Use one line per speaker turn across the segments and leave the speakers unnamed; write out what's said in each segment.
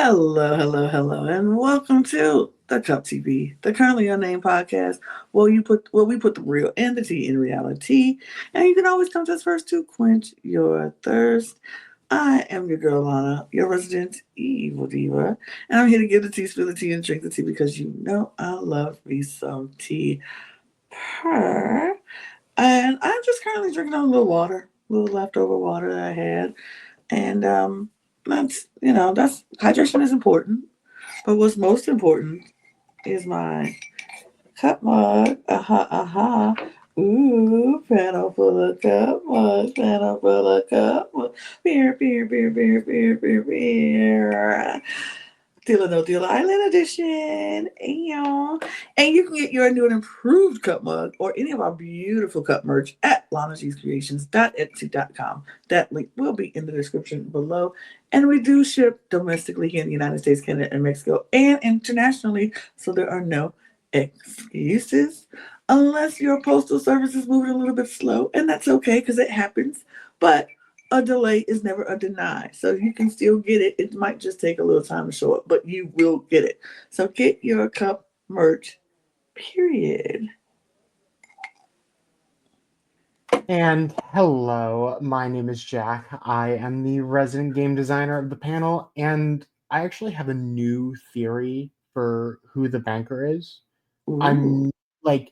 Hello, and welcome to the Cup TV, the Currently Unnamed Podcast, where we put the real and the tea in reality, and you can always come to us first to quench your thirst. I am your girl Lana, your resident evil diva, and I'm here to give the tea, spill the tea, and drink the tea because you know I love me some tea. Purr. And I'm just currently drinking on a little water, a little leftover water that I had, and that's hydration is important. But what's most important is my cup mug. Aha. Ooh, panel full of cup mugs, panel full of cup mugs. Beer. Deal or No Deal Island Edition. Ayo. And you can get your new and improved cup mug or any of our beautiful cup merch at lanagcreations.etsy.com. That link will be in the description below. And we do ship domestically here in the United States, Canada, and Mexico, and internationally, so there are no excuses. Unless your postal service is moving a little bit slow, and that's okay because it happens. But a delay is never a deny. So you can still get it. It might just take a little time to show up, but you will get it. So get your cup merch, period.
And hello, my name is Jack. I am the resident game designer of the panel, and I actually have a new theory for who the banker is.
Ooh.
I'm like,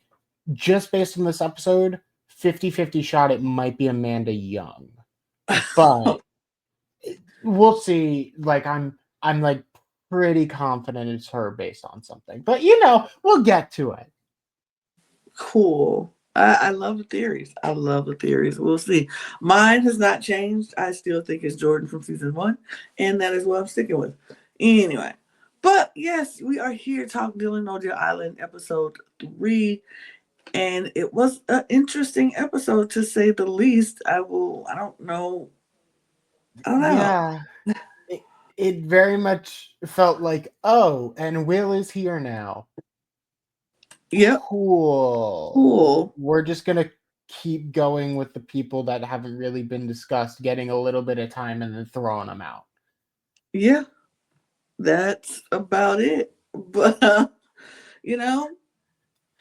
just based on this episode, 50-50 shot it might be Amanda Young. But we'll see. I'm like pretty confident it's her based on something. But we'll get to it.
Cool. I love the theories. I love the theories. We'll see. Mine has not changed. I still think it's Jordan from season one, and that is what I'm sticking with. Anyway, but yes, we are here talking Dylan No Island episode 3, and it was an interesting episode to say the least. I don't know. I don't know.
Yeah. It very much felt like, oh, and Will is here now.
Yep.
Cool.
Cool.
We're just gonna keep going with the people that haven't really been discussed, getting a little bit of time and then throwing them out.
Yeah, that's about it. But you know,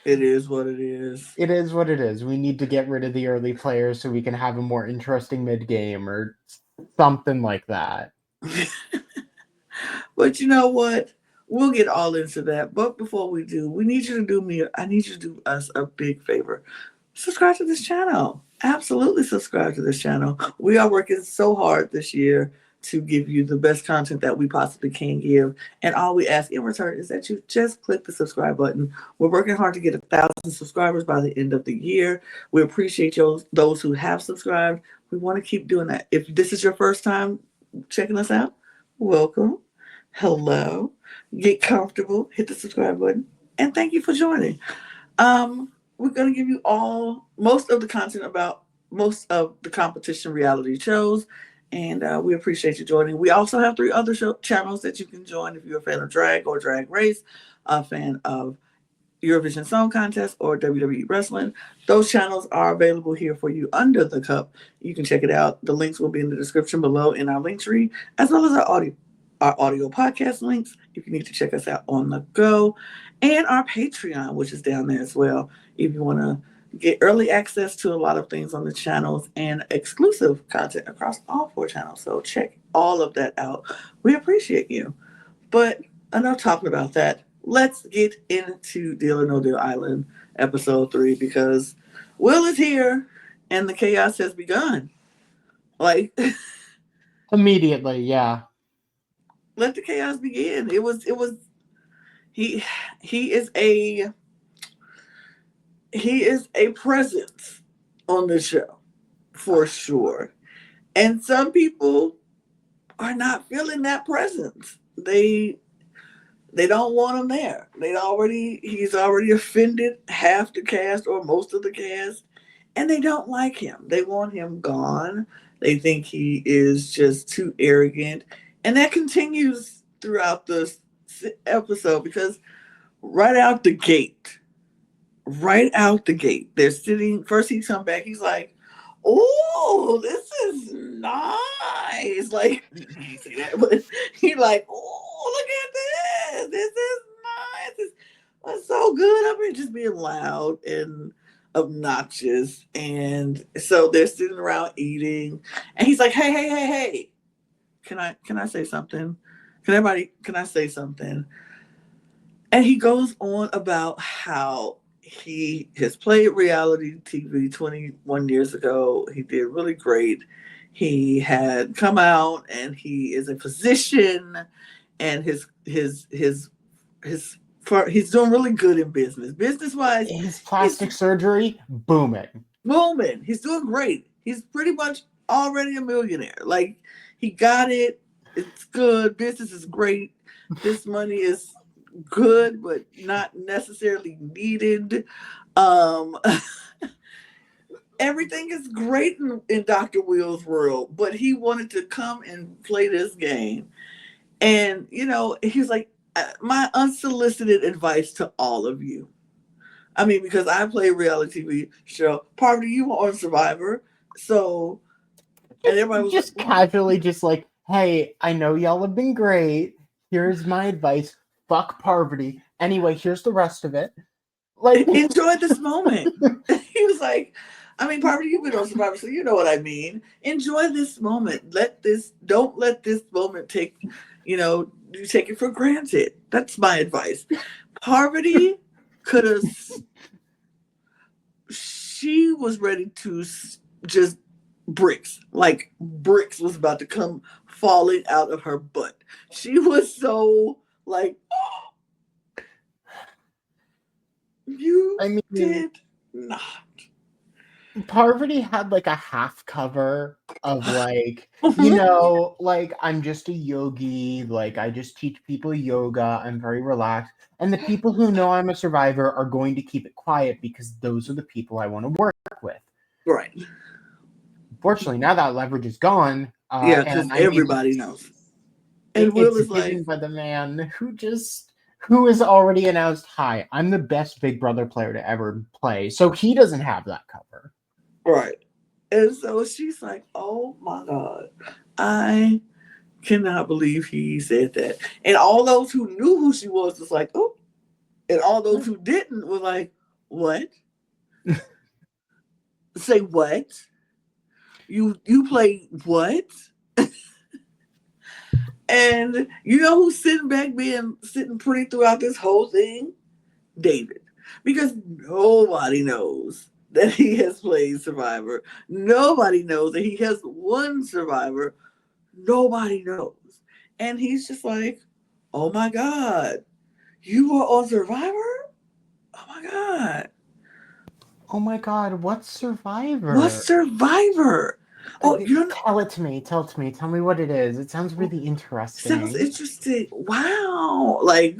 it is what it is.
It is what it is. We need to get rid of the early players so we can have a more interesting mid game or something like that.
But you know what? We'll get all into that. But before we do, we need you to do me. I need you to do us a big favor. Subscribe to this channel. Absolutely subscribe to this channel. We are working so hard this year to give you the best content that we possibly can give. And all we ask in return is that you just click the subscribe button. We're working hard to get 1,000 subscribers by the end of the year. We appreciate those who have subscribed. We want to keep doing that. If this is your first time checking us out, welcome. Hello. Get comfortable. Hit the subscribe button. And thank you for joining. We're going to give you most of the content about most of the competition reality shows, and we appreciate you joining. We also have 3 other channels that you can join if you're a fan of drag or drag race, a fan of Eurovision Song Contest or WWE Wrestling. Those channels are available here for you under the cup. You can check it out. The links will be in the description below in our link tree, as well as our audio podcast links if you need to check us out on the go, and our Patreon, which is down there as well, if you want to get early access to a lot of things on the channels and exclusive content across all 4 channels. So check all of that out. We appreciate you. But enough talking about that. Let's get into Deal or No Deal Island episode 3, because Will is here and the chaos has begun. Like
Immediately, yeah.
let the chaos begin. He he is a he is a presence on the show for sure. And some people are not feeling that presence. They don't want him there. He's already offended half the cast or most of the cast, and they don't like him. They want him gone. They think he is just too arrogant, and that continues throughout this episode because right out the gate, they're sitting. First, he come back. He's like, "Oh, this is nice." Like he say that, but he like, "Oh, look at this. This is nice. It's so good. I mean, just being loud and obnoxious. And so they're sitting around eating. And he's like, hey. Can I say something? Can I say something? And he goes on about how he has played reality TV 21 years ago. He did really great. He had come out and he is a physician and he's doing really good in business. Business wise,
his plastic surgery booming.
He's doing great. He's pretty much already a millionaire. Like he got it. It's good. Business is great. This money is good, but not necessarily needed. Um, everything is great in Dr. Will's world, but he wanted to come and play this game. And, he's like, my unsolicited advice to all of you. I mean, because I play a reality TV show. Parvati, you were on Survivor. So, and everybody was
just casually just like, hey, I know y'all have been great. Here's my advice. Fuck Parvati. Anyway, here's the rest of it. Like,
enjoy this moment. He was like, I mean, Parvati, you've been on Survivor, so you know what I mean. Enjoy this moment. Don't let this moment you take it for granted. That's my advice. Parvati could have, she was ready to just bricks was about to come falling out of her butt. She was so like, oh, did not.
Parvati had like a half cover of like, like I'm just a yogi, like I just teach people yoga, I'm very relaxed. And the people who know I'm a survivor are going to keep it quiet because those are the people I want to work with.
Right.
Fortunately, now that leverage is gone.
Yeah, because everybody knows.
And Will is like, by the man who has already announced, hi, I'm the best Big Brother player to ever play. So he doesn't have that cover.
Right. And so she's like, oh my God, I cannot believe he said that. And all those who knew who she was like, oh. And all those who didn't were like, what? Say what? You play what? And you know who's sitting pretty throughout this whole thing? David. Because nobody knows that he has played Survivor. Nobody knows that he has won Survivor. Nobody knows. And he's just like, oh my God, you were on Survivor? Oh my God.
Oh my God, what's Survivor?
What's Survivor? Oh, you don't
tell it to me. Tell me what it is. It sounds really interesting.
Sounds interesting. Wow. Like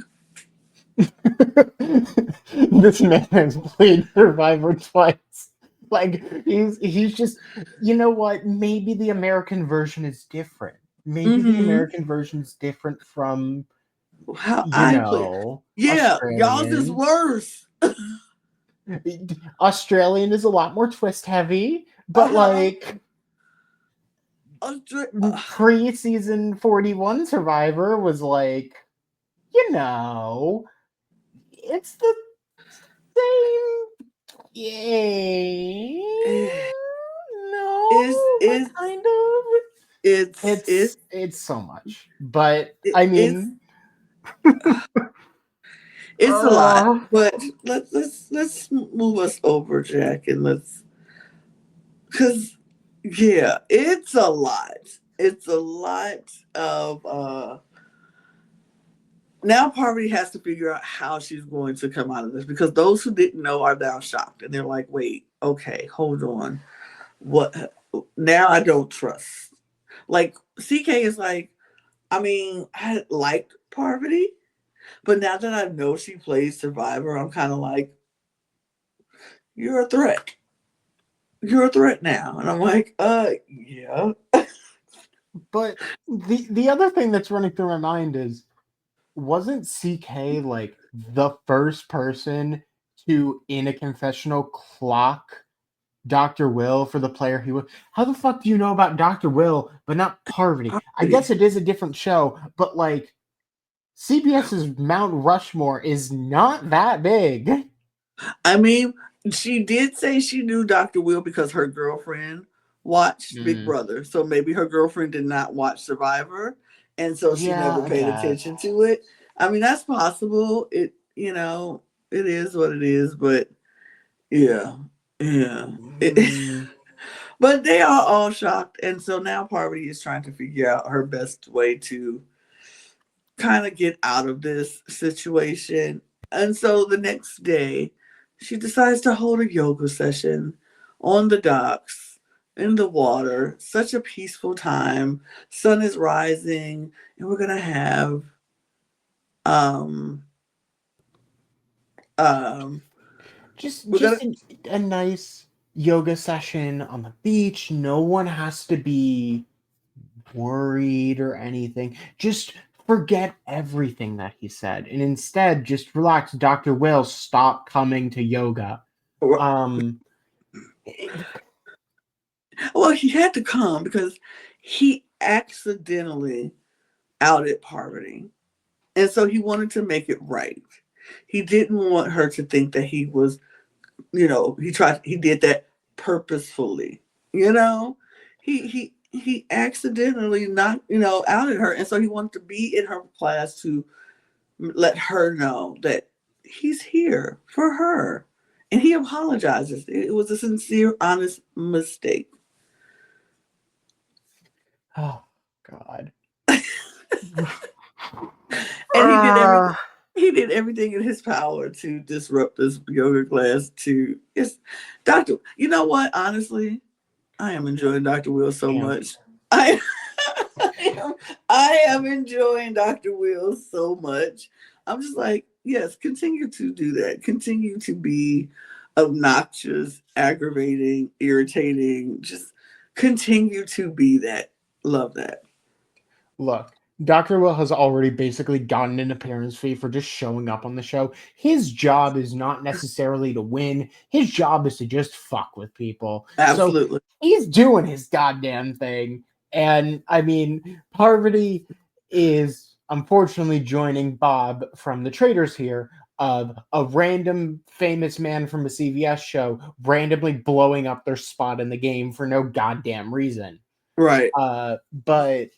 this man has played Survivor twice. Like he's just, you know what? Maybe the American version is different. Maybe the American version is different from
how I play. Yeah, y'all's is worse.
Australian is a lot more twist heavy, but like pre-season 41 Survivor was like, it's the same game.
It's
kind of. It's so much, but I mean,
it's a lot. But let's move us over, Jack, and because it's a lot. It's a lot of. Now Parvati has to figure out how she's going to come out of this because those who didn't know are now shocked and they're like, wait, okay, hold on. What? Now I don't trust. Like CK is like, I mean, I liked Parvati, but now that I know she plays Survivor, I'm kind of like, you're a threat. You're a threat now. And I'm like, yeah.
But the other thing that's running through my mind is, wasn't CK like the first person to, in a confessional, clock Dr. Will for the player he was? How the fuck do you know about Dr. Will but not Parvati? I guess it is a different show, but like CBS's Mount Rushmore is not that big.
I mean, she did say she knew Dr. Will because her girlfriend watched Big Brother. So maybe her girlfriend did not watch Survivor. And so she
Yeah,
never
I
paid
guess.
attention to it. I mean, that's possible. It, it is what it is. But yeah, yeah.
Mm,
But they are all shocked. And so now Parvati is trying to figure out her best way to kind of get out of this situation. And so the next day, she decides to hold a yoga session on the docks in the water. Such a peaceful time. Sun is rising, and we're gonna have um um
just
we're gonna
a nice yoga session on the beach. No one has to be worried or anything. Just forget everything that he said and instead just relax. Dr. Will, stop coming to yoga. Um
well, he had to come because he accidentally outed Parvati. And so he wanted to make it right. He didn't want her to think that he was, he did that purposefully. You know, he accidentally not, outed her. And so he wanted to be in her class to let her know that he's here for her. And he apologizes. It was a sincere, honest mistake.
oh god.
And he did everything. He did everything in his power to disrupt this yoga class. It's Doctor. You know what? Honestly, I am enjoying Dr. Will so
Damn.
much. I I am enjoying Dr. Will so much. I'm just like, yes, continue to do that. Continue to be obnoxious, aggravating, irritating. Just continue to be that. Love that.
Look, Dr. Will has already basically gotten an appearance fee for just showing up on the show. His job is not necessarily to win. His job is to just fuck with people. So
Absolutely.
he's doing his goddamn thing. And I mean, Parvati is unfortunately joining Bob from the Traders here of a random famous man from a CVS show randomly blowing up their spot in the game for no goddamn reason.
Right.
But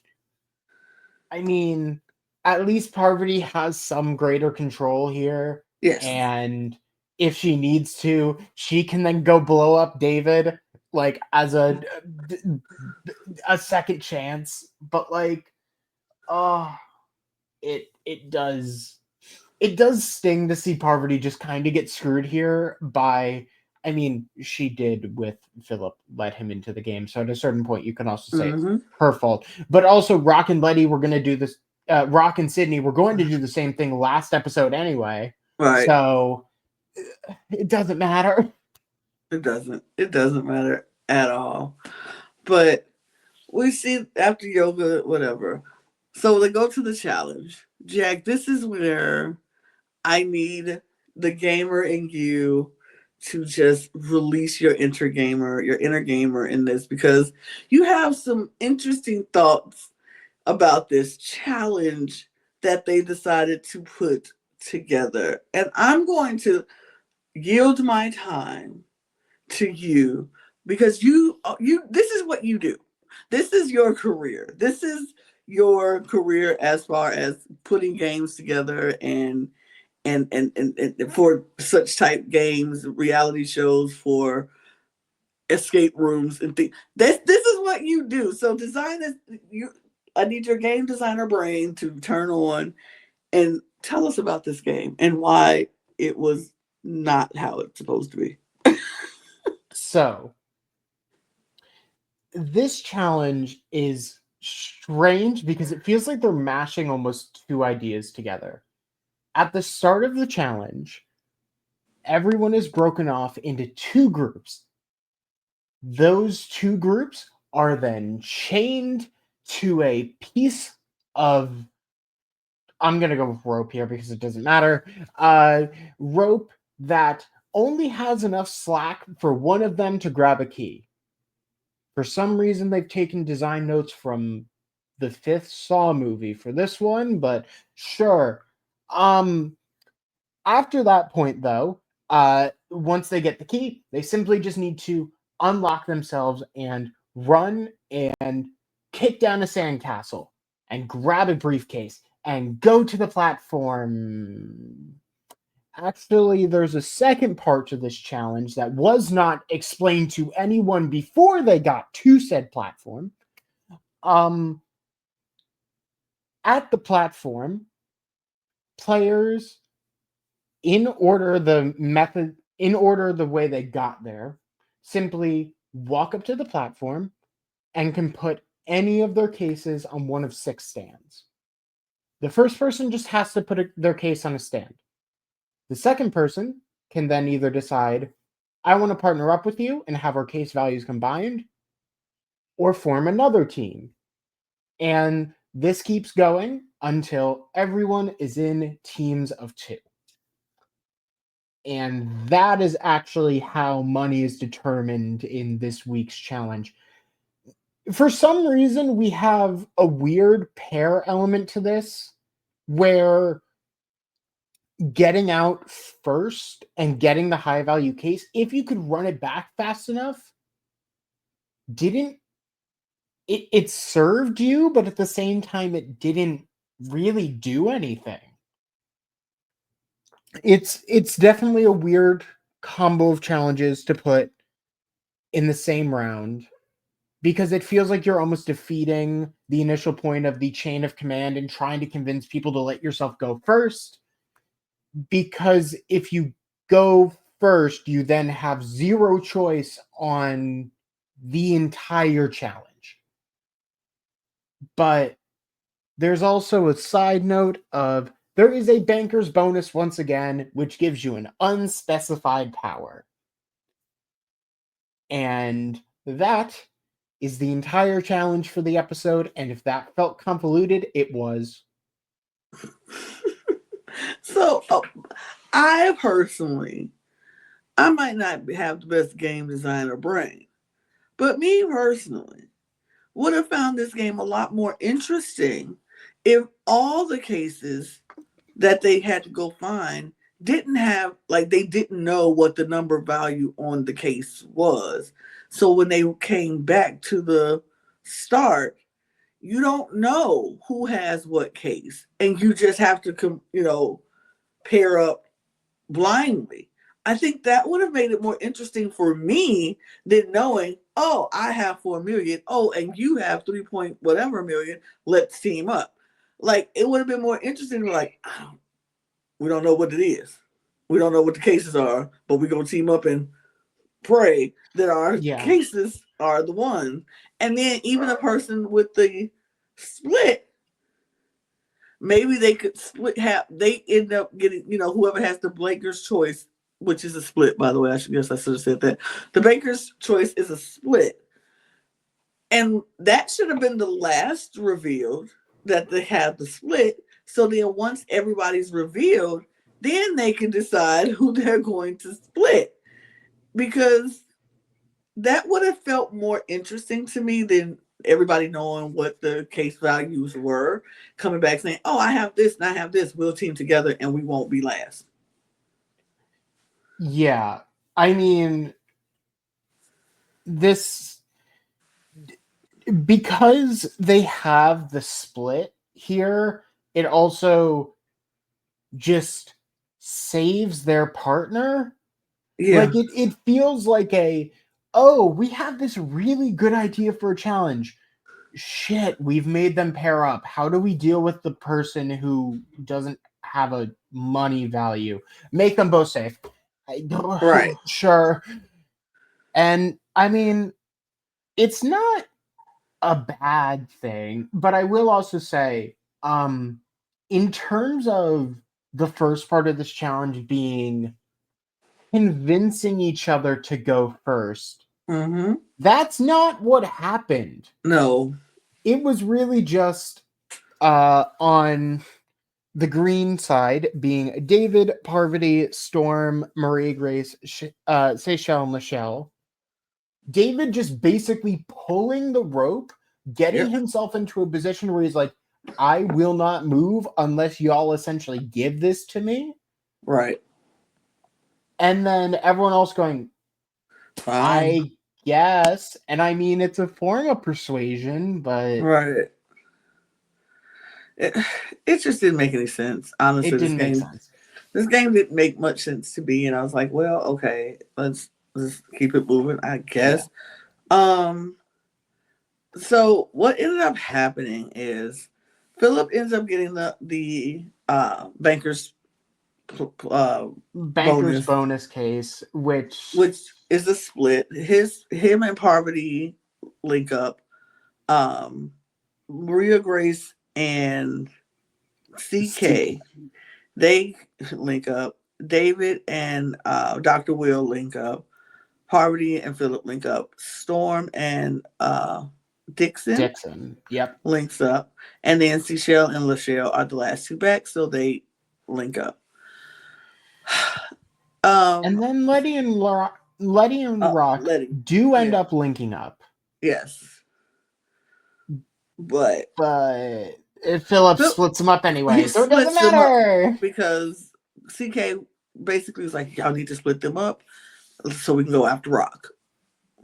I mean, at least Parvati has some greater control here.
Yes.
And if she needs to, she can then go blow up David like as a second chance. But like, oh, it does sting to see Parvati just kind of get screwed here by. I mean, she did with Philip let him into the game, so at a certain point, you can also say it's her fault. But also, Rock and Letty were going to do this. Rock and Sydney were going to do the same thing last episode anyway.
Right.
So it doesn't matter.
It doesn't. It doesn't matter at all. But we see after yoga, whatever. So they go to the challenge. Jack, this is where I need the gamer in you to just release your inner gamer in this, because you have some interesting thoughts about this challenge that they decided to put together. And I'm going to yield my time to you because you this is what you do. This is your career. This is your career as far as putting games together and for such type games, reality shows, for escape rooms and things. This is what you do. So design this. I need your game designer brain to turn on and tell us about this game and why it was not how it's supposed to be.
So this challenge is strange because it feels like they're mashing almost two ideas together. At the start of the challenge, everyone is broken off into two groups. Those two groups are then chained to a piece of, I'm going to go with rope here because it doesn't matter, rope that only has enough slack for one of them to grab a key. For some reason, they've taken design notes from the fifth Saw movie for this one, but sure. After that point, though, once they get the key, they simply just need to unlock themselves and run and kick down a sandcastle and grab a briefcase and go to the platform. Actually, there's a second part to this challenge that was not explained to anyone before they got to said platform. At the platform, players, in order the way they got there, simply walk up to the platform and can put any of their cases on one of 6 stands. The first person just has to put their case on a stand. The second person can then either decide, I want to partner up with you and have our case values combined, or form another team. And this keeps going until everyone is in teams of 2. And that is actually how money is determined in this week's challenge. For some reason, we have a weird pair element to this, where getting out first and getting the high value case, if you could run it back fast enough, it served you, but at the same time, it didn't really do anything. It's definitely a weird combo of challenges to put in the same round, because it feels like you're almost defeating the initial point of the chain of command and trying to convince people to let yourself go first. Because if you go first, you then have 0 choice on the entire challenge. But there's also a side note of there is a banker's bonus once again, which gives you an unspecified power. And that is the entire challenge for the episode. And if that felt convoluted, it was.
So, I might not have the best game designer brain, but me personally would have found this game a lot more interesting if all the cases that they had to go find didn't have, like, they didn't know what the number value on the case was. So when they came back to the start, you don't know who has what case, and you just have to, pair up blindly. I think that would have made it more interesting for me than knowing, oh, I have 4 million. Oh, and you have 3 point whatever million. Let's team up. Like, it would have been more interesting to, like, we don't know what it is. We don't know what the cases are, but we're going to team up and pray that our cases are the one. And then even a person with the split, maybe they could they end up getting, whoever has the Baker's choice, which is a split, by the way. I should have said that. The Baker's choice is a split. And that should have been the last revealed, that they have the split. So then once everybody's revealed, then they can decide who they're going to split. Because that would have felt more interesting to me than everybody knowing what the case values were, coming back saying, oh, I have this and I have this. We'll team together and we won't be last.
Yeah. I mean, because they have the split here, it also just saves their partner. Yeah. Like, it feels like we have this really good idea for a challenge. Shit, we've made them pair up. How do we deal with the person who doesn't have a money value? Make them both safe. Right. Sure. And I mean, it's not a bad thing, but I will also say, in terms of the first part of this challenge being convincing each other to go first, that's not what happened.
No.
It was really just on the green side being David, Parvati, Storm, Marie Grace, Seychelle, and Michelle. David just basically pulling the rope getting
Yep.
himself into a position where he's like, I will not move unless y'all essentially give this to me.
Right.
And then everyone else going,
Fine.
I guess. And I mean, it's a form of persuasion, but
Right. It, it just didn't make any sense. Honestly,
it didn't make sense.
this game didn't make much sense to me, and I was like, well, okay, let's keep it moving, I guess. Yeah. So what ended up happening is Philip ends up getting the banker's
Banker's
bonus,
bonus case, which
is a split. Him and Parvati link up. Maria Grace and CK, they link up. David and Dr. Will link up. Parvati and Philip link up. Storm and Dixon,
yep,
links up. And then Seychelle and Lachelle are the last two back, so they link up.
And then Letty and Rock do end up linking up.
Yes. But
Philip splits them up anyway, so it doesn't matter.
Because CK basically was like, y'all need to split them up so we can go after Rock.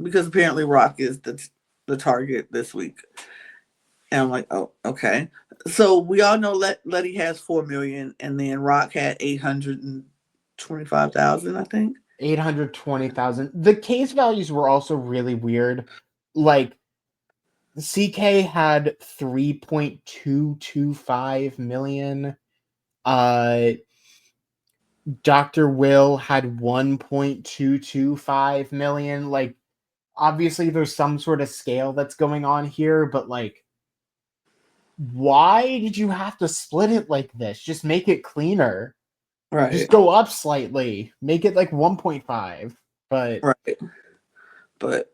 Because apparently Rock is the target this week. And I'm like, oh, okay. So we all know Letty has 4 million, and then Rock had 825,000, I think.
820,000. The case values were also really weird. Like, CK had 3.225 million. Dr. Will had 1.225 million. Like, obviously there's some sort of scale that's going on here, but like, why did you have to split it like this? Just make it cleaner.
Right.
Just go up slightly. Make it like 1.5. But
right. But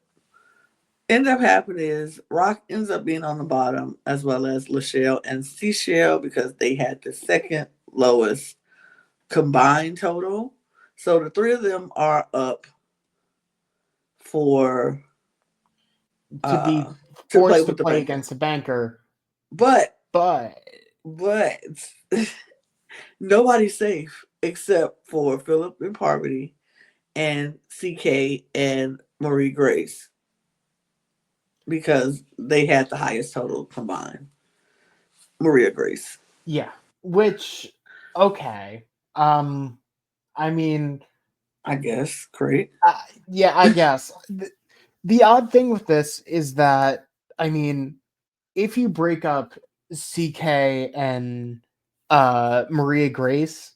end up happening is Rock ends up being on the bottom, as well as Lachelle and Seychelle, because they had the second lowest combined total. So the three of them are up for
to be forced to play against the banker.
But nobody's safe except for Philip and Parvati and CK and Marie Grace, because they had the highest total combined. Maria Grace.
Yeah. Which, okay. I mean,
I guess. Great.
Yeah, I guess. The odd thing with this is that, I mean, if you break up CK and Maria Grace,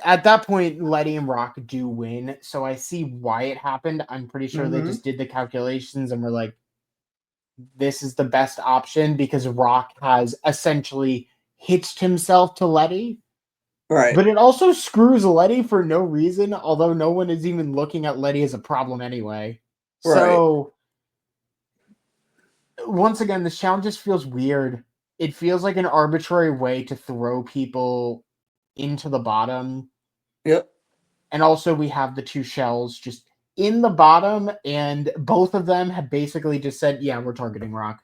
at that point, Letty and Rock do win. So I see why it happened. I'm pretty sure they just did the calculations and were like, this is the best option because Rock has essentially hitched himself to Letty.
Right.
But it also screws Letty for no reason, although no one is even looking at Letty as a problem anyway. Right. So, once again, this challenge just feels weird. It feels like an arbitrary way to throw people into the bottom.
Yep.
And also we have the two shells just in the bottom, and both of them have basically just said, yeah, we're targeting Rock.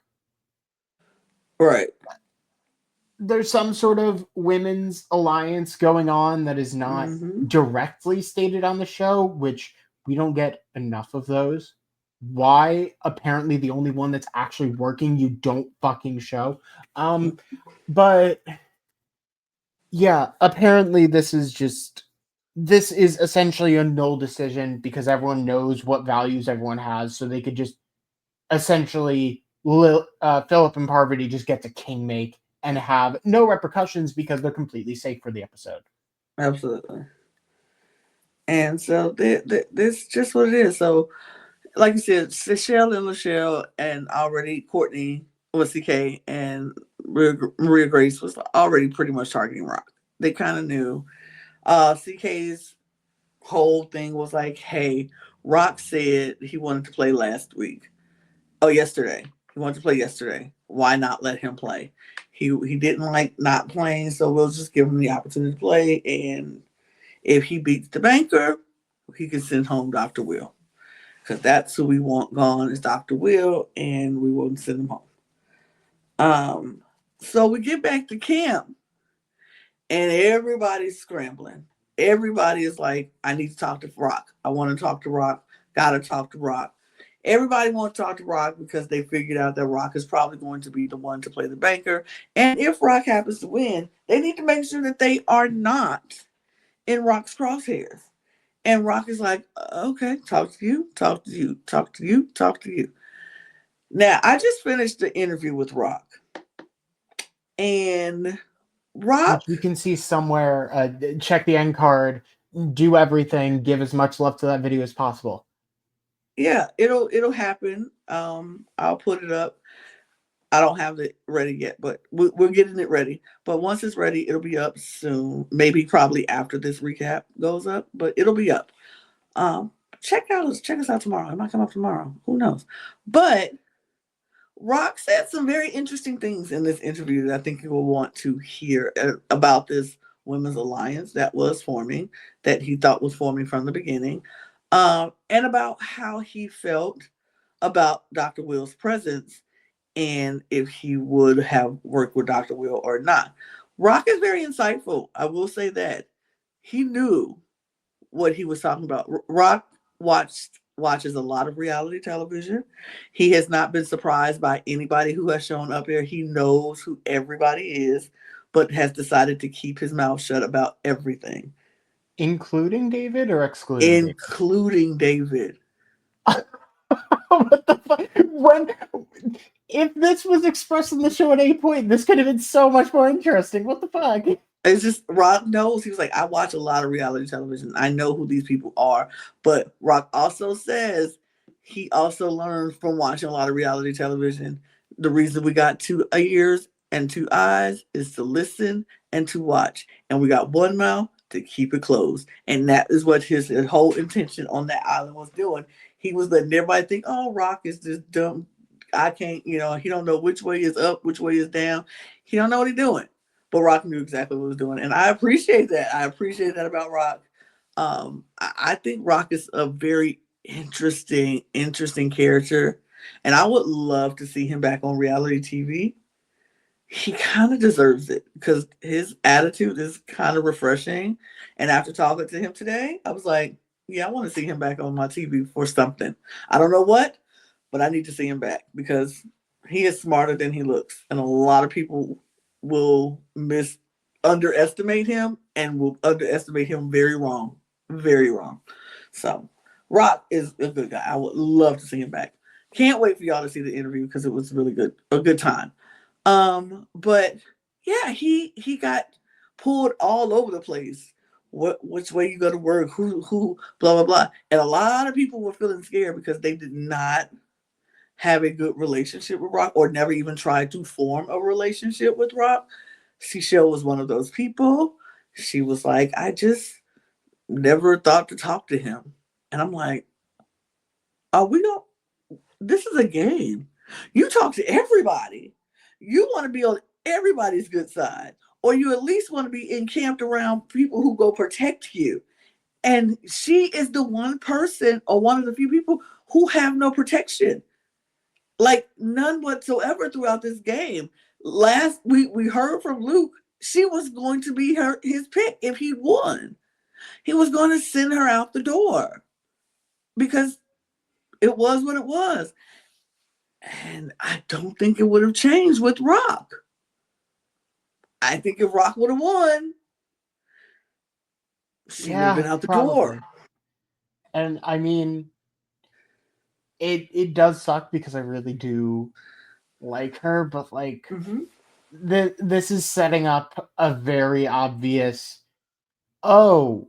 Right.
There's some sort of women's alliance going on that is not directly stated on the show, which we don't get enough of those. Why? Apparently the only one that's actually working, you don't fucking show. But yeah, apparently this is essentially a null decision because everyone knows what values everyone has, so they could just essentially Philip and Parvati just get to king make and have no repercussions because they're completely safe for the episode.
Absolutely. And so this just what it is. So, like you said, Seychelle and Lachelle and already Courtney with CK and Maria Grace was already pretty much targeting Rock. They kind of knew. CK's whole thing was like, hey, Rock said he wanted to play yesterday. He wanted to play yesterday. Why not let him play? He didn't like not playing, so we'll just give him the opportunity to play. And if he beats the banker, he can send home Dr. Will. because that's who we want gone is Dr. Will, and we won't send him home. So we get back to camp, and everybody's scrambling. Everybody is like, I need to talk to Rock. I want to talk to Rock. Gotta talk to Rock. Everybody wants to talk to Rock because they figured out that Rock is probably going to be the one to play the banker. And if Rock happens to win, they need to make sure that they are not in Rock's crosshairs. And Rock is like, okay, talk to you, talk to you, talk to you, talk to you. Now, I just finished the interview with Rock. And Rock,
which you can see somewhere. Check the end card, do everything, give as much love to that video as possible.
yeah, it'll happen. I'll put it up. I don't have it ready yet, but we're getting it ready. But once it's ready, it'll be up soon. Maybe probably after this recap goes up, but it'll be up. Check us out tomorrow. It might come up tomorrow. Who knows? But Rock said some very interesting things in this interview that I think you will want to hear about this women's alliance that was forming, that he thought was forming from the beginning, and about how he felt about Dr. Will's presence and if he would have worked with Dr. Will or not. Rock is very insightful. I will say that. He knew what he was talking about. Rock watches a lot of reality television. He has not been surprised by anybody who has shown up here. He knows who everybody is, but has decided to keep his mouth shut about everything.
Including David or excluding
Including David.
What the fuck? If this was expressed in the show at any point, this could have been so much more interesting. What the fuck?
It's just Rock knows. He was like, I watch a lot of reality television. I know who these people are. But Rock also says he also learned from watching a lot of reality television. The reason we got 2 ears and 2 eyes is to listen and to watch. And we got 1 mouth to keep it closed. And that is what his whole intention on that island was doing. He was letting everybody think, oh, Rock is just dumb. I can't, he don't know which way is up, which way is down. He don't know what he's doing. But Rock knew exactly what he was doing. And I appreciate that. I appreciate that about Rock. I think Rock is a very interesting character. And I would love to see him back on reality TV. He kind of deserves it because his attitude is kind of refreshing. And after talking to him today, I was like, yeah, I want to see him back on my TV for something. I don't know what, but I need to see him back because he is smarter than he looks. And a lot of people will underestimate him and will underestimate him very wrong. Very wrong. So Rock is a good guy. I would love to see him back. Can't wait for y'all to see the interview because it was really good. A good time. But yeah, he got pulled all over the place. Which way you go to work, who, blah, blah, blah. And a lot of people were feeling scared because they did not have a good relationship with Rock or never even tried to form a relationship with Rock. Cecile was one of those people. She was like, I just never thought to talk to him. And I'm like, this is a game. You talk to everybody. You want to be on everybody's good side. Or you at least want to be encamped around people who go protect you. And she is the one person or one of the few people who have no protection. Like none whatsoever throughout this game. Last we heard from Luke, she was going to be his pick if he won. He was going to send her out the door because it was what it was. And I don't think it would have changed with Rock. I think if Rock would have won, she would have been out the door.
And I mean, it does suck because I really do like her, but like this is setting up a very obvious, oh,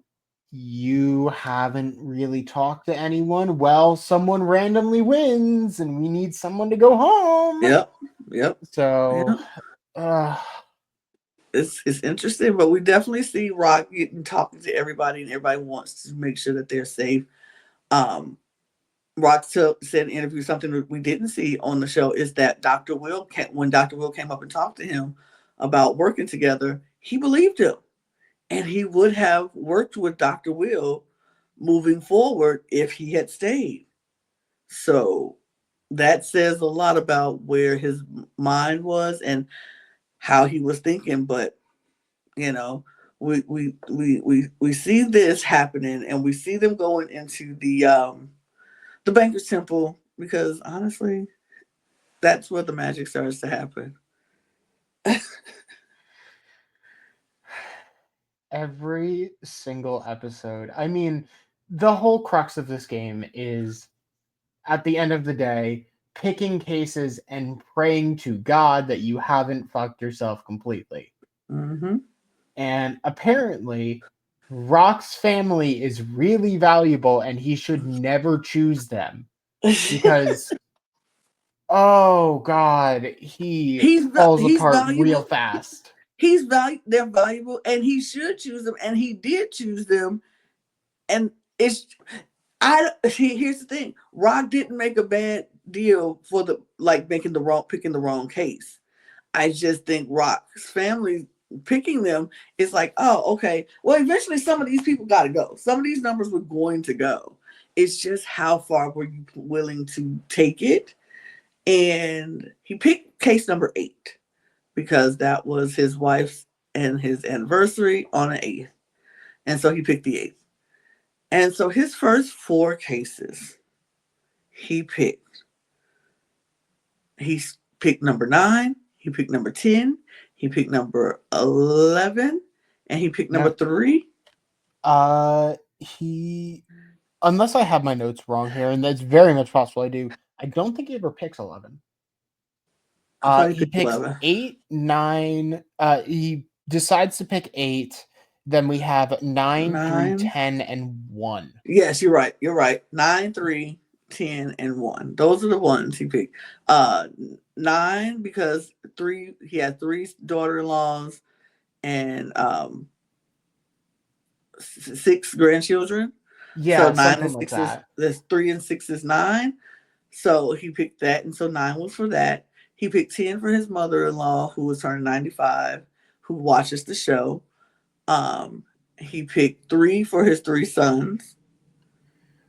you haven't really talked to anyone? Well, someone randomly wins and we need someone to go home.
Yep.
So
it's interesting, but we definitely see Rock talking to everybody, and everybody wants to make sure that they're safe. Rock said in an interview something that we didn't see on the show is that when Dr. Will came up and talked to him about working together, he believed him, and he would have worked with Dr. Will moving forward if he had stayed. So that says a lot about where his mind was and how he was thinking. But you know, we see this happening, and we see them going into the banker's temple, because honestly, that's where the magic starts to happen.
Every single episode. I mean, the whole crux of this game is, at the end of the day, picking cases and praying to God that you haven't fucked yourself completely.
Mm-hmm.
And apparently, Rock's family is really valuable and he should never choose them because, oh God, he falls
He's
apart real
valuable.
fast.
They're valuable, and he should choose them, and he did choose them. And it's here's the thing: Rock didn't make a bad deal for the like picking the wrong case. I just think Rock's family picking them is like, oh, okay. Well, eventually some of these people got to go. Some of these numbers were going to go. It's just how far were you willing to take it? And he picked case number 8 because that was his wife's and his anniversary on the 8th. And so he picked the 8th. And so his first 4 cases he picked. He picked number 9, he picked number 10, he picked number 11, and he picked number 3.
He, unless I have my notes wrong here, and that's very much possible I do, I don't think he ever picks 11.
I thought he
He
picked
picks
11.
8, 9. He decides to pick 8. Then we have 9, 3,
9.
10, and 1.
Yes, you're right. You're right. 9, 3, 10, and 1. Those are the ones he picked. 9 because 3. He had 3 daughter-in-laws and 6 grandchildren.
Yeah,
So 9 and
something like
6 is
that.
that's 3 and 6 is 9. So he picked that, and so 9 was for that. He picked 10 for his mother-in-law, who was turning 95, who watches the show. He picked 3 for his 3 sons,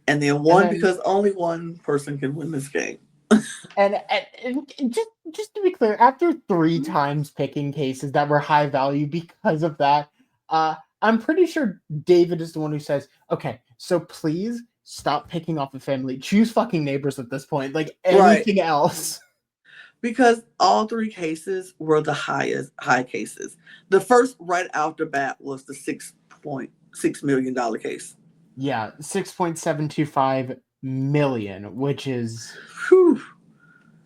and then 1
then,
because only one person can win this game.
and just to be clear, after 3 times picking cases that were high value because of that, I'm pretty sure David is the one who says, "Okay, so please stop picking off a family. Choose fucking neighbors at this point. Like anything else."
Because all 3 cases were the high cases. The first right out the bat was the $6.6 million case.
Yeah, 6.725 million, which is,
Whew.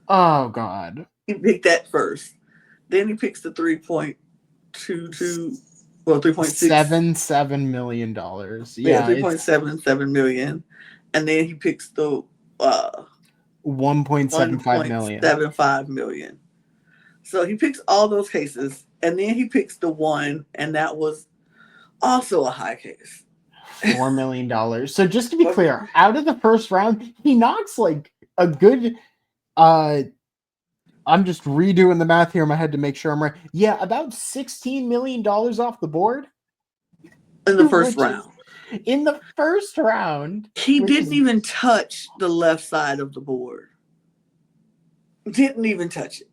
oh God.
He picked that first. Then he picks the 3.22, well,
$77 million.
Yeah,
Yeah, it's
3.77 million. And then he picks the
1.75 million.
1.75 million. So he picks all those cases, and then he picks the one, and that was also a high case.
$4 million. So just to be clear, out of the first round, he knocks like a good I'm just redoing the math here in my head to make sure I'm right. Yeah, about $16 million off the board.
In the first round.
In the first round.
He didn't even touch the left side of the board. Didn't even touch it.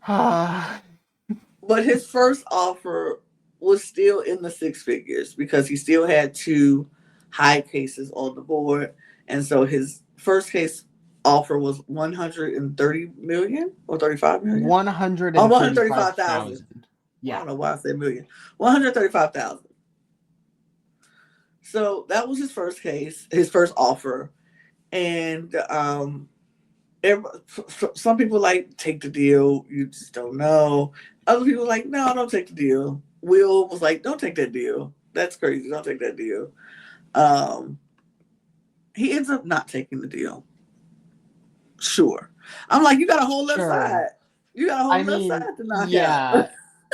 But his first offer was still in the 6 figures because he still had 2 high cases on the board. And so his first case offer was 130 million or 35 million?
135,000.
Yeah. I don't know why I said million. 135,000. So that was his first case, his first offer. And some people like, take the deal. You just don't know. Other people were like, no, don't take the deal. Will was like, don't take that deal. That's crazy. Don't take that deal. He ends up not taking the deal. Sure. I'm like, you got a whole left side. You got a whole left side to knock out.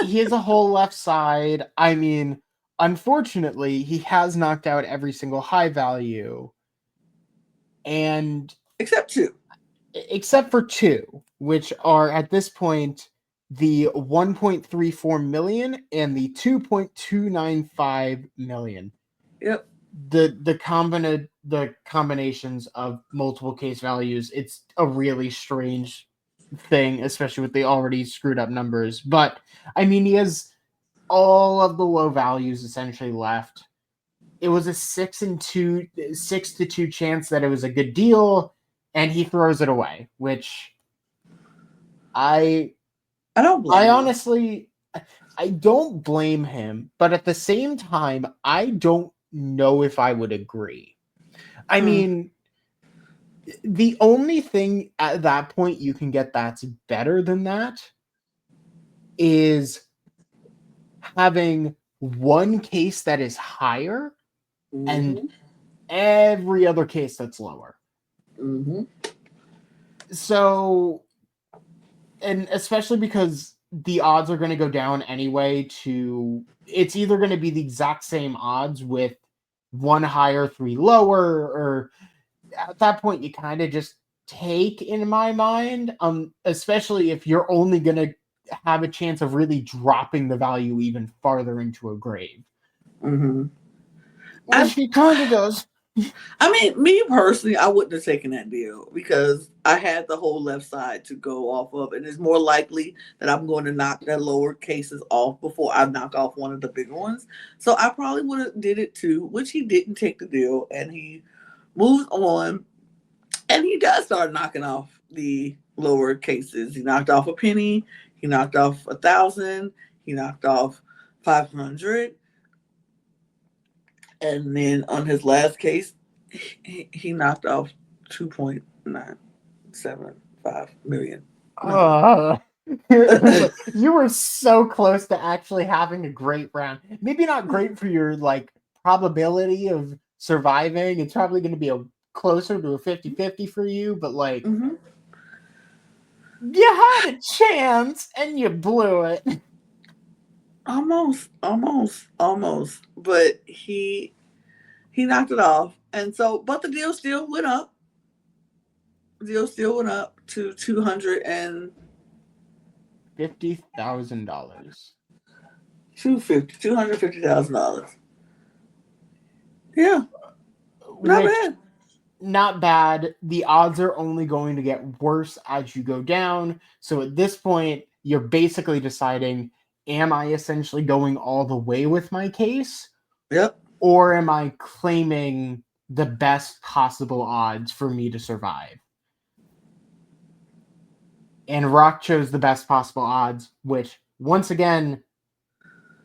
He has a whole left side. I mean, unfortunately, he has knocked out every single high value. And
except
for 2, which are at this point the 1.34 million and the 2.295 million.
Yep.
the combinations of multiple case values, it's a really strange thing, especially with the already screwed up numbers. But I mean, he has all of the low values essentially left. It was a 6-2 chance that it was a good deal, and he throws it away, which
I don't blame
I
him.
honestly, I don't blame him, but at the same time, I don't know if I would agree. I mean, the only thing at that point you can get that's better than that is having one case that is higher and
Mm-hmm.
every other case that's lower.
Mm-hmm.
So, and especially because the odds are going to go down anyway to, it's either going to be the exact same odds with one higher, three lower, or at that point you kind of just take, in my mind, especially if you're only going to have a chance of really dropping the value even farther into a grave.
Mm-hmm.
Which he kind of does.
I mean, me personally, I wouldn't have taken that deal because I had the whole left side to go off of, and it's more likely that I'm going to knock that lower cases off before I knock off one of the bigger ones. So I probably would have did it too, which he didn't take the deal, and he moves on, and he does start knocking off the lower cases. He knocked off a penny, he knocked off 1,000, he knocked off 500. And then on his last case, he knocked off 2.975 million.
It was like, you were so close to actually having a great round. Maybe not great for your like probability of surviving. It's probably going to be closer to a 50-50 for you, but like
Mm-hmm.
you had a chance and you blew it.
Almost. But he knocked it off. And so, but the deal still went up. The deal still went up to
$50,000.
$250,000. Yeah, not
Which,
bad.
not bad. The odds are only going to get worse as you go down. So at this point, you're basically deciding, am I essentially going all the way with my case?
Yep.
Or am I claiming the best possible odds for me to survive? And Rock chose the best possible odds, which, once again,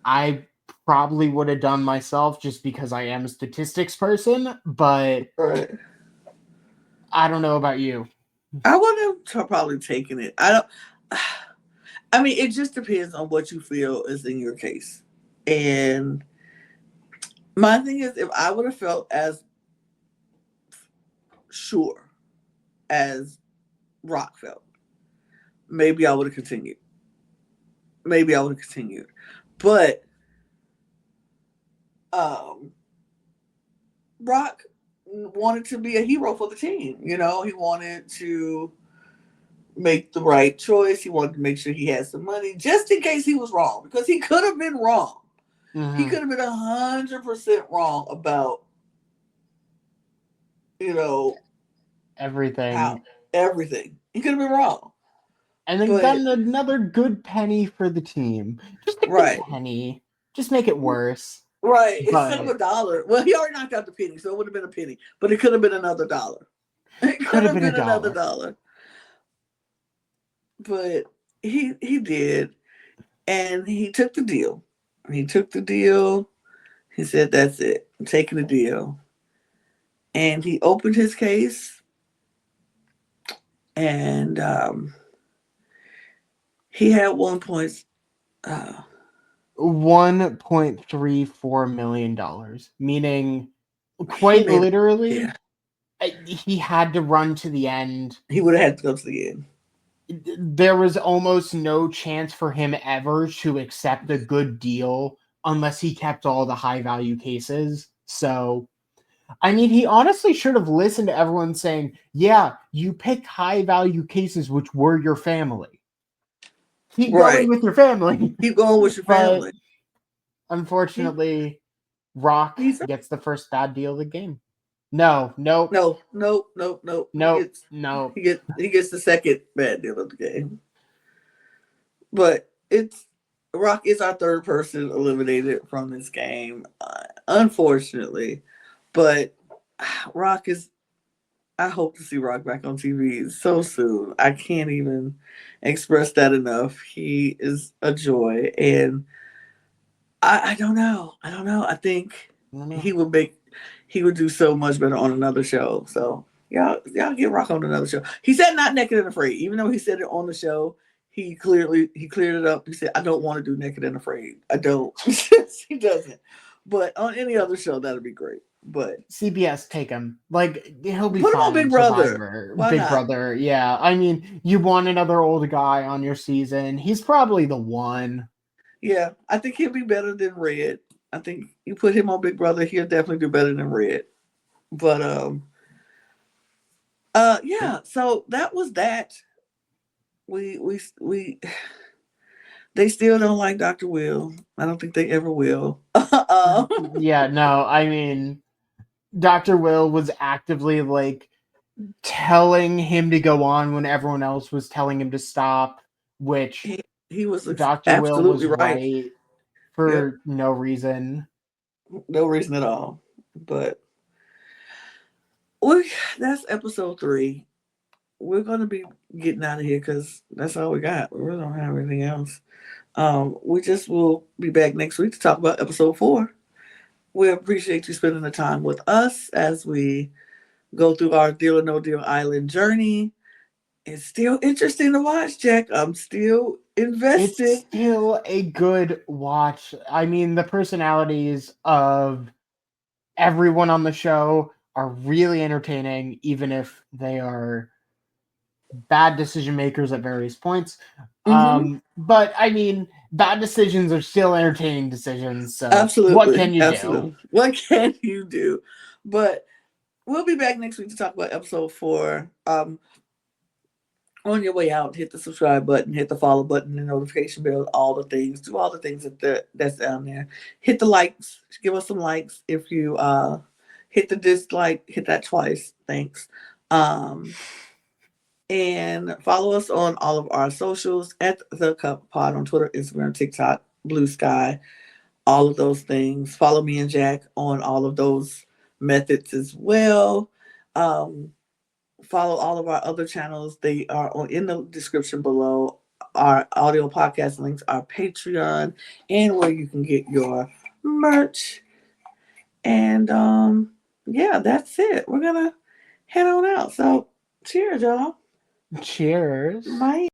I probably would have done myself just because I am a statistics person, but
Right.
I don't know about you.
I would have probably taken it. I don't. I mean, it just depends on what you feel is in your case. And my thing is, if I would have felt as sure as Rock felt, maybe I would have continued. But Rock wanted to be a hero for the team. You know, he wanted to make the right choice. He wanted to make sure he had some money just in case he was wrong, because he could have been wrong.
Mm-hmm.
He could have been 100% wrong about,
everything.
Everything. He could have been wrong.
And then gotten another good penny for the team. Just a good penny. Just make it worse.
Right. Instead of $1. Well, he already knocked out the penny, so it would have been a penny. But it could have been another $1. It could have been another $1. But he did. And he took the deal. He said, that's it. I'm taking the deal. And he opened his case. And he had
$1.34 million, meaning quite literally, he had to run to the end.
He would have had to go to the end.
There was almost no chance for him ever to accept a good deal unless he kept all the high value cases. So, I mean, he honestly should have listened to everyone saying, yeah, you pick high value cases, which were your family. Keep going with your family.
Keep going with your family.
But unfortunately, Rock
He's
gets the first bad deal of the game. No.
no.
No.
He gets the second bad deal of the game. But Rock is our third person eliminated from this game, unfortunately. But Rock is. I hope to see Rock back on TV so soon. I can't even express that enough. He is a joy, and I don't know. I think he would do so much better on another show. So y'all get Rock on another show. He said not Naked and Afraid, even though he said it on the show. He cleared it up. He said, I don't want to do Naked and Afraid. I don't. He doesn't. But on any other show, that'd be great. But
CBS, take him. Like, he'll be
put him
fine
on Big Brother.
Survivor.
Why
Big
not?
Brother, yeah. I mean, you want another old guy on your season. He's probably the one.
Yeah, I think he'll be better than Red. I think you put him on Big Brother, he'll definitely do better than Red. But yeah, so that was that. We they still don't like Dr. Will. I don't think they ever will.
Yeah, no, I mean, Dr. Will was actively like telling him to go on when everyone else was telling him to stop, which
he was
Dr. Will was
absolutely
right for
Yep.
no reason.
No reason at all. But that's episode 3. We're gonna be getting out of here because that's all we got. We really don't have anything else. We just will be back next week to talk about episode 4. We appreciate you spending the time with us as we go through our Deal or No Deal Island journey. It's still interesting to watch, Jack. I'm still invested.
It's still a good watch. I mean, the personalities of everyone on the show are really entertaining, even if they are bad decision makers at various points. But I mean, bad decisions are still entertaining decisions. So
absolutely.
What can you do?
What can you do? But we'll be back next week to talk about episode 4. On your way out, hit the subscribe button, hit the follow button, the notification bell, all the things. Do all the things that's down there. Hit the likes. Give us some likes. If you hit the dislike, hit that twice. Thanks. And follow us on all of our socials at The Cup Pod on Twitter, Instagram, TikTok, Blue Sky, all of those things. Follow me and Jack on all of those methods as well. Follow all of our other channels. They are in the description below. Our audio podcast links, our Patreon, and where you can get your merch. And yeah, that's it. We're gonna head on out. So cheers, y'all.
Cheers.
Bye.